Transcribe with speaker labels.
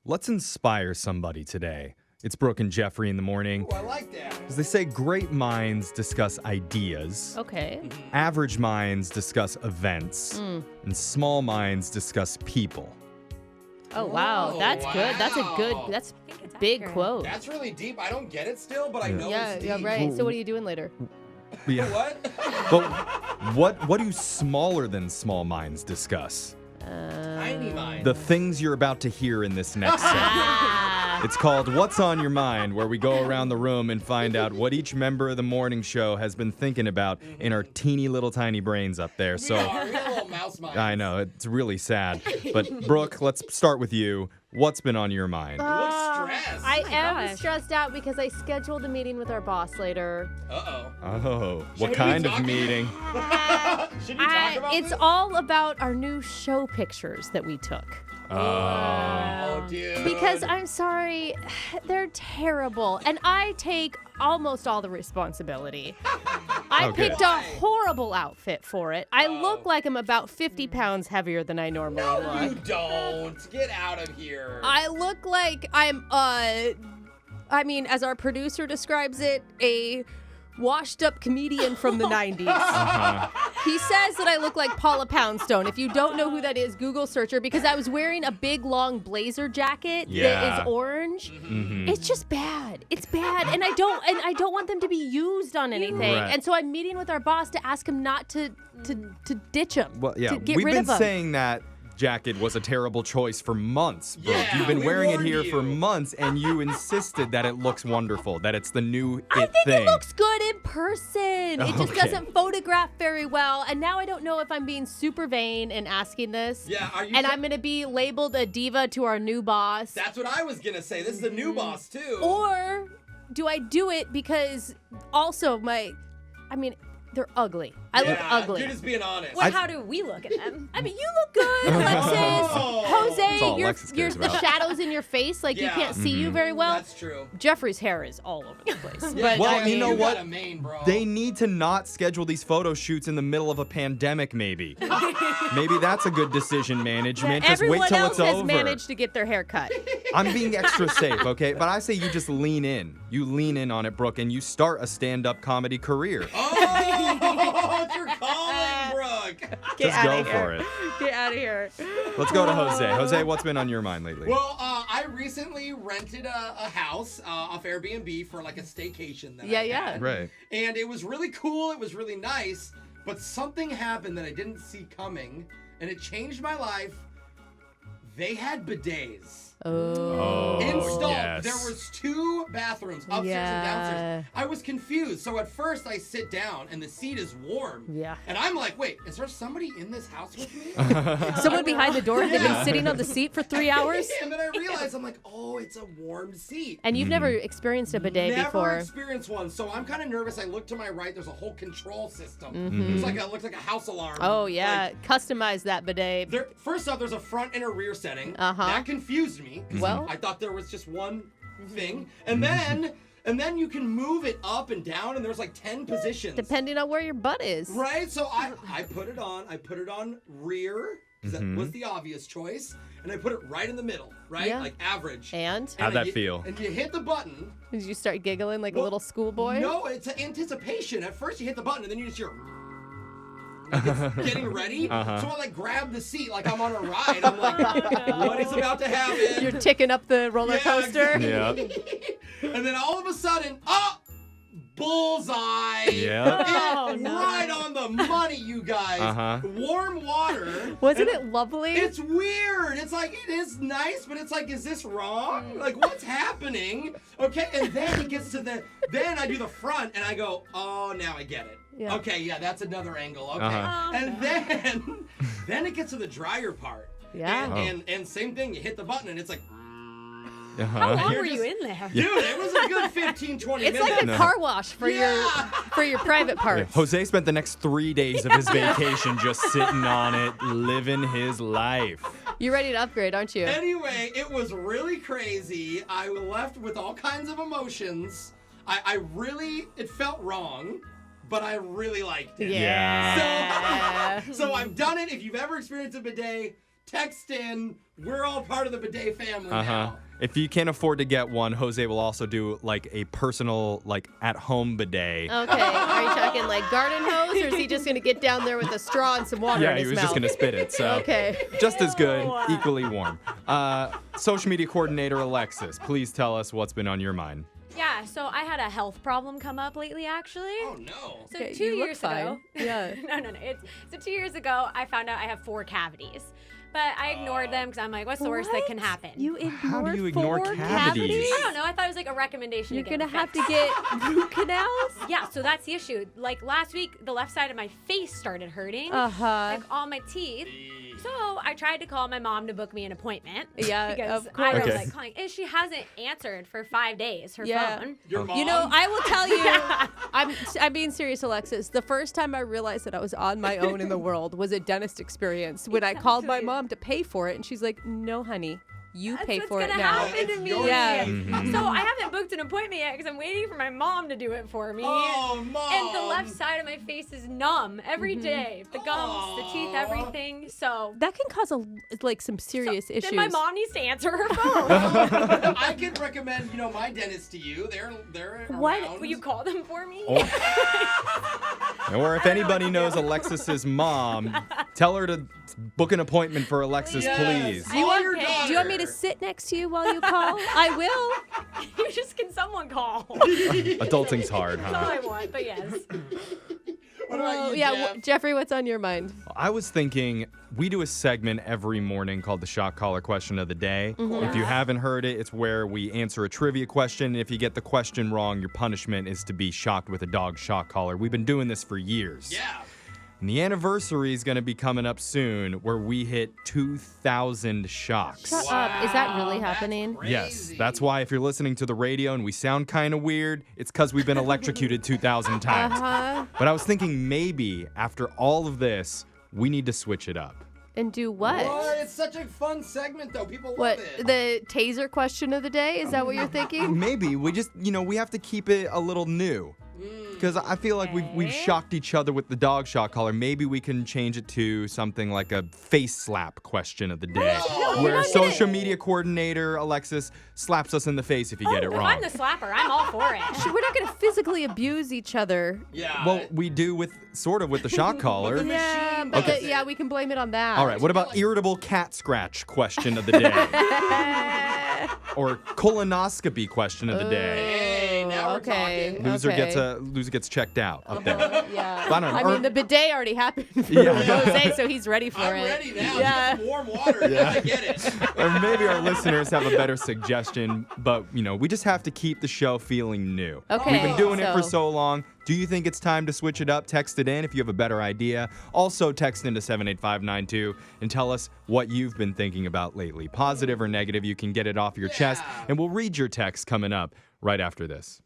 Speaker 1: Let's inspire somebody today. It's Brooke and Jeffrey in the morning.
Speaker 2: Ooh, I like that.
Speaker 1: As they say, great minds discuss ideas.
Speaker 3: Okay.
Speaker 1: Average minds discuss events. And small minds discuss people.
Speaker 3: Oh, wow.
Speaker 2: Oh,
Speaker 3: That's good. That's a good,
Speaker 2: wow.
Speaker 3: that's
Speaker 4: I think it's
Speaker 3: big
Speaker 4: accurate.
Speaker 3: quote.
Speaker 2: That's really deep. I don't get it still, but I know
Speaker 3: Yeah,
Speaker 2: it's
Speaker 3: yeah,
Speaker 2: deep.
Speaker 3: right. So what are you doing later?
Speaker 1: Yeah.
Speaker 2: What?
Speaker 1: But what do smaller than small minds discuss?
Speaker 2: Tiny mind.
Speaker 1: The things you're about to hear in this next segment. It's called What's on Your Mind, where we go around the room and find out what each member of the morning show has been thinking about in our teeny little tiny brains up there.
Speaker 2: We
Speaker 1: So
Speaker 2: are. We got little mouse minds.
Speaker 1: I know, it's really sad. But Brooke, let's start with you. What's been on your mind?
Speaker 2: You look stressed.
Speaker 3: I am
Speaker 4: gosh.
Speaker 3: stressed out because I scheduled a meeting with our boss later.
Speaker 2: Uh-oh.
Speaker 1: Oh,
Speaker 2: Should
Speaker 1: what
Speaker 2: we
Speaker 1: kind
Speaker 2: talk
Speaker 1: of meeting?
Speaker 2: Should we talk about
Speaker 3: It's
Speaker 2: this?
Speaker 3: all about our new show pictures that we took.
Speaker 2: Oh, dude.
Speaker 3: Because I'm sorry, they're terrible. And I take almost all the responsibility. I
Speaker 1: Okay.
Speaker 3: picked a horrible outfit for it. I look like I'm about 50 pounds heavier than I normally
Speaker 2: No,
Speaker 3: look.
Speaker 2: you don't. Get out of here.
Speaker 3: I look like I'm, as our producer describes it, a washed up comedian from the 90s. He says that I look like Paula Poundstone. If you don't know who that is, Google search her because I was wearing a big long blazer jacket that
Speaker 1: Yeah.
Speaker 3: is orange. It's just bad. It's bad. And I don't want them to be used on anything.
Speaker 1: Right.
Speaker 3: And so I'm meeting with our boss to ask him not to ditch them.
Speaker 1: Well, yeah,
Speaker 3: to get
Speaker 1: we've
Speaker 3: rid
Speaker 1: been
Speaker 3: of them.
Speaker 1: saying that jacket was a terrible choice for months, Brooke.
Speaker 2: Yeah,
Speaker 1: You've been
Speaker 2: we
Speaker 1: wearing it
Speaker 2: warned
Speaker 1: here
Speaker 2: you.
Speaker 1: for months, and you insisted that it looks wonderful, that it's the new
Speaker 3: I
Speaker 1: it
Speaker 3: think
Speaker 1: thing.
Speaker 3: it looks good in person. It just
Speaker 1: Okay.
Speaker 3: doesn't photograph very well. And now I don't know if I'm being super vain in asking this.
Speaker 2: Yeah, are you
Speaker 3: And
Speaker 2: sure-
Speaker 3: I'm going to be labeled a diva to our new boss.
Speaker 2: That's what I was going to say. This is a new boss, too.
Speaker 3: Or do I do it because also they're ugly. I look ugly.
Speaker 2: You're just being honest.
Speaker 4: Well, how do we look at them?
Speaker 3: I mean, you look good, Alexis.
Speaker 1: That's all
Speaker 3: Jose,
Speaker 1: Alexis
Speaker 3: you're
Speaker 1: cares
Speaker 3: the
Speaker 1: about.
Speaker 3: shadows in your face, like you
Speaker 2: Yeah.
Speaker 3: can't see you very well.
Speaker 2: That's true.
Speaker 3: Jeffrey's hair is all over the place.
Speaker 2: Yeah,
Speaker 3: But
Speaker 1: Well,
Speaker 3: I mean,
Speaker 1: you know what?
Speaker 2: got a mane, bro.
Speaker 1: They need to not schedule these photo shoots in the middle of a pandemic, maybe. Maybe that's a good decision management. Just
Speaker 3: everyone
Speaker 1: wait till
Speaker 3: else
Speaker 1: it's
Speaker 3: has
Speaker 1: over.
Speaker 3: managed to get their hair cut.
Speaker 1: I'm being extra safe, okay? But I say you just lean in. You lean in on it, Brooke, and you start a stand-up comedy career.
Speaker 2: Oh, it's your calling, Brooke.
Speaker 1: Just go for it.
Speaker 3: Get out of here.
Speaker 1: Let's go to Jose. Jose, what's been on your mind lately?
Speaker 2: Well, I recently rented a house off Airbnb for like a staycation that I
Speaker 3: Yeah.
Speaker 2: had.
Speaker 1: Right.
Speaker 2: And it was really cool. It was really nice. But something happened that I didn't see coming, and it changed my life. They had bidets.
Speaker 3: Oh.
Speaker 2: Installed.
Speaker 1: yes.
Speaker 2: There was 2 bathrooms, upstairs and downstairs. I was confused. So at first I sit down and the seat is warm.
Speaker 3: Yeah.
Speaker 2: And I'm like, wait, is there somebody in this house with me?
Speaker 3: Someone behind the door, they've been
Speaker 2: Yeah.
Speaker 3: sitting on the seat for 3 hours?
Speaker 2: And then I realized, I'm like, oh, it's a warm seat.
Speaker 3: And you've never experienced a bidet
Speaker 2: Never
Speaker 3: before.
Speaker 2: experienced one, so I'm kind of nervous. I look to my right. There's a whole control system.
Speaker 3: Mm-hmm.
Speaker 2: It looks like a house alarm.
Speaker 3: Oh, yeah.
Speaker 2: Like,
Speaker 3: Customize that bidet.
Speaker 2: first off, there's a front and a rear setting.
Speaker 3: Uh-huh.
Speaker 2: That confused me. 'cause
Speaker 3: Well-
Speaker 2: I thought there was just one thing, and then you can move it up and down, and there's like 10 positions.
Speaker 3: Depending on where your butt is.
Speaker 2: Right, so I put it on. I put it on rear, because that was the obvious choice, and I put it right in the middle, right,
Speaker 3: Yeah.
Speaker 2: like average.
Speaker 3: And?
Speaker 1: How'd
Speaker 2: then
Speaker 1: that feel?
Speaker 2: And you hit the button.
Speaker 3: Did you start giggling like a
Speaker 2: Well,
Speaker 3: little schoolboy?
Speaker 2: No, it's an anticipation. At first, you hit the button, and then you just hear. Like it's getting ready. So I like grab the seat like I'm on a ride. I'm like, what is about to happen?
Speaker 3: You're ticking up the roller
Speaker 2: Yeah,
Speaker 3: coaster.
Speaker 2: exactly. And then all of a sudden, bullseye.
Speaker 1: Yeah.
Speaker 3: Oh, no.
Speaker 2: Right on the money, you guys. Warm water.
Speaker 3: Wasn't
Speaker 2: And
Speaker 3: it lovely?
Speaker 2: It's weird. It's like, it is nice, but it's like, is this wrong? Like, what's happening? Okay, and then it gets to then I do the front, and I go, oh, now I get it.
Speaker 3: Yeah.
Speaker 2: Okay, yeah, that's another angle. Okay.
Speaker 1: Uh-huh.
Speaker 2: And then it gets to the dryer part.
Speaker 3: Yeah.
Speaker 2: And same thing, you hit the button, and it's like,
Speaker 4: How long
Speaker 2: You're
Speaker 4: were you
Speaker 2: just-
Speaker 4: in there?
Speaker 2: dude, it was a good 15, 20
Speaker 3: It's
Speaker 2: minutes.
Speaker 3: like a car wash for
Speaker 2: Yeah.
Speaker 3: your private parts.
Speaker 1: Jose spent the next 3 days of his vacation just sitting on it, living his life.
Speaker 3: You're ready to upgrade, aren't you?
Speaker 2: Anyway, it was really crazy. I left with all kinds of emotions. It felt wrong, but I really liked it.
Speaker 3: Yeah.
Speaker 2: So I've done it. If you've ever experienced a bidet, text in. We're all part of the bidet family now.
Speaker 1: If you can't afford to get one, Jose will also do like a personal, like at-home bidet.
Speaker 3: Okay. Are you talking like garden hose, or is he just gonna get down there with a straw and some water in
Speaker 1: Yeah,
Speaker 3: his
Speaker 1: he was
Speaker 3: mouth?
Speaker 1: just gonna spit it. So
Speaker 3: Okay.
Speaker 1: just as good, equally warm. Social media coordinator Alexis, please tell us what's been on your mind.
Speaker 4: Yeah, so I had a health problem come up lately, actually.
Speaker 2: Oh, no.
Speaker 4: So
Speaker 3: Okay,
Speaker 4: 2
Speaker 3: you look
Speaker 4: years
Speaker 3: fine.
Speaker 4: ago.
Speaker 3: Yeah.
Speaker 4: No. So 2 years ago, I found out I have 4 cavities. But I ignored them because I'm like, what's the worst that can happen?
Speaker 3: You ignored
Speaker 1: How do you ignore
Speaker 3: 4
Speaker 1: cavities?
Speaker 4: I don't know. I thought it was like a recommendation.
Speaker 3: You're
Speaker 4: to get
Speaker 3: gonna
Speaker 4: them
Speaker 3: have to
Speaker 4: fixed.
Speaker 3: get root canals.
Speaker 4: Yeah, so that's the issue. Like last week, the left side of my face started hurting.
Speaker 3: Uh-huh.
Speaker 4: Like all my teeth. So I tried to call my mom to book me an appointment.
Speaker 3: Yeah,
Speaker 4: because
Speaker 3: of
Speaker 4: I was
Speaker 1: course.
Speaker 4: like calling, and she hasn't answered for 5 days. Her
Speaker 3: Yeah.
Speaker 4: phone.
Speaker 2: Your mom?
Speaker 3: You know, I will tell you, I'm being serious, Alexis. The first time I realized that I was on my own in the world was a dentist experience when I called my
Speaker 4: Exactly.
Speaker 3: mom to pay for it, and she's like, "No, honey, you
Speaker 4: That's
Speaker 3: pay
Speaker 4: what's
Speaker 3: for it
Speaker 4: gonna
Speaker 3: now."
Speaker 4: happen to
Speaker 2: It's
Speaker 4: me.
Speaker 2: your
Speaker 3: Yeah.
Speaker 2: shit.
Speaker 4: So I haven't booked an appointment yet because I'm waiting for my mom to do it for me.
Speaker 2: Oh, Mom.
Speaker 4: And the left side of my face is numb every day. The gums, the teeth, everything. So
Speaker 3: That can cause some serious issues.
Speaker 4: then my mom needs to answer her phone.
Speaker 2: I could recommend, my dentist to you. They're
Speaker 3: What?
Speaker 2: around.
Speaker 4: Will you call them for me?
Speaker 1: Or if anybody knows Alexis's mom, tell her to book an appointment for Alexis,
Speaker 2: Yes.
Speaker 1: please.
Speaker 3: Do you,
Speaker 2: Call your
Speaker 3: want, do you want me to
Speaker 2: daughter.
Speaker 3: sit next to you while you call? I will.
Speaker 4: You just can someone call.
Speaker 1: Adulting's hard,
Speaker 4: That's all
Speaker 1: huh?
Speaker 4: I want, but yes.
Speaker 2: What about you,
Speaker 3: yeah,
Speaker 2: Jeff?
Speaker 3: Jeffrey, what's on your mind?
Speaker 1: I was thinking we do a segment every morning called the Shock Collar Question of the Day. If you haven't heard it, it's where we answer a trivia question. If you get the question wrong, your punishment is to be shocked with a dog shock collar. We've been doing this for years.
Speaker 2: Yeah.
Speaker 1: And the anniversary is going to be coming up soon where we hit 2,000 shocks.
Speaker 3: Shut up. Is that really
Speaker 2: that's
Speaker 3: happening?
Speaker 1: Yes,
Speaker 2: crazy.
Speaker 1: that's why if you're listening to the radio and we sound kind of weird, it's because we've been electrocuted 2,000 times.
Speaker 3: Uh-huh.
Speaker 1: But I was thinking maybe after all of this, we need to switch it up.
Speaker 3: And do what?
Speaker 2: What? It's such a fun segment, though. People love
Speaker 3: What,
Speaker 2: it.
Speaker 3: the taser question of the day? Is that what you're thinking?
Speaker 1: Maybe we just, we have to keep it a little new. Because I feel like we've shocked each other with the dog shock collar. Maybe we can change it to something like a face slap question of the day.
Speaker 2: No,
Speaker 1: where
Speaker 3: not
Speaker 1: social media coordinator Alexis slaps us in the face if you get it
Speaker 4: If
Speaker 1: wrong.
Speaker 4: I'm the slapper, I'm all for it.
Speaker 3: We're not going to physically abuse each other.
Speaker 2: Yeah.
Speaker 1: Well, we do with the shock collar.
Speaker 2: The
Speaker 3: Yeah,
Speaker 2: machine
Speaker 3: but
Speaker 2: does it.
Speaker 3: yeah, we can blame it on that.
Speaker 1: All right, what about irritable cat scratch question of the day? Or colonoscopy question of the day?
Speaker 2: Hey, now we're
Speaker 3: okay.
Speaker 2: talking.
Speaker 1: Loser gets checked out up there.
Speaker 3: Yeah.
Speaker 1: I don't know.
Speaker 3: I mean, the bidet already happened for
Speaker 1: Yeah.
Speaker 3: Jose, so he's ready for
Speaker 2: I'm
Speaker 3: it.
Speaker 2: ready now.
Speaker 3: Yeah.
Speaker 2: Just some warm water. Yeah. I get it.
Speaker 1: Or maybe our listeners have a better suggestion, but we just have to keep the show feeling new.
Speaker 3: Okay,
Speaker 1: We've been doing it for
Speaker 3: so-
Speaker 1: so long. Do you think it's time to switch it up? Text it in if you have a better idea. Also, text into 78592 and tell us what you've been thinking about lately. Positive or negative, you can get it off your chest, and we'll read your text coming up right after this.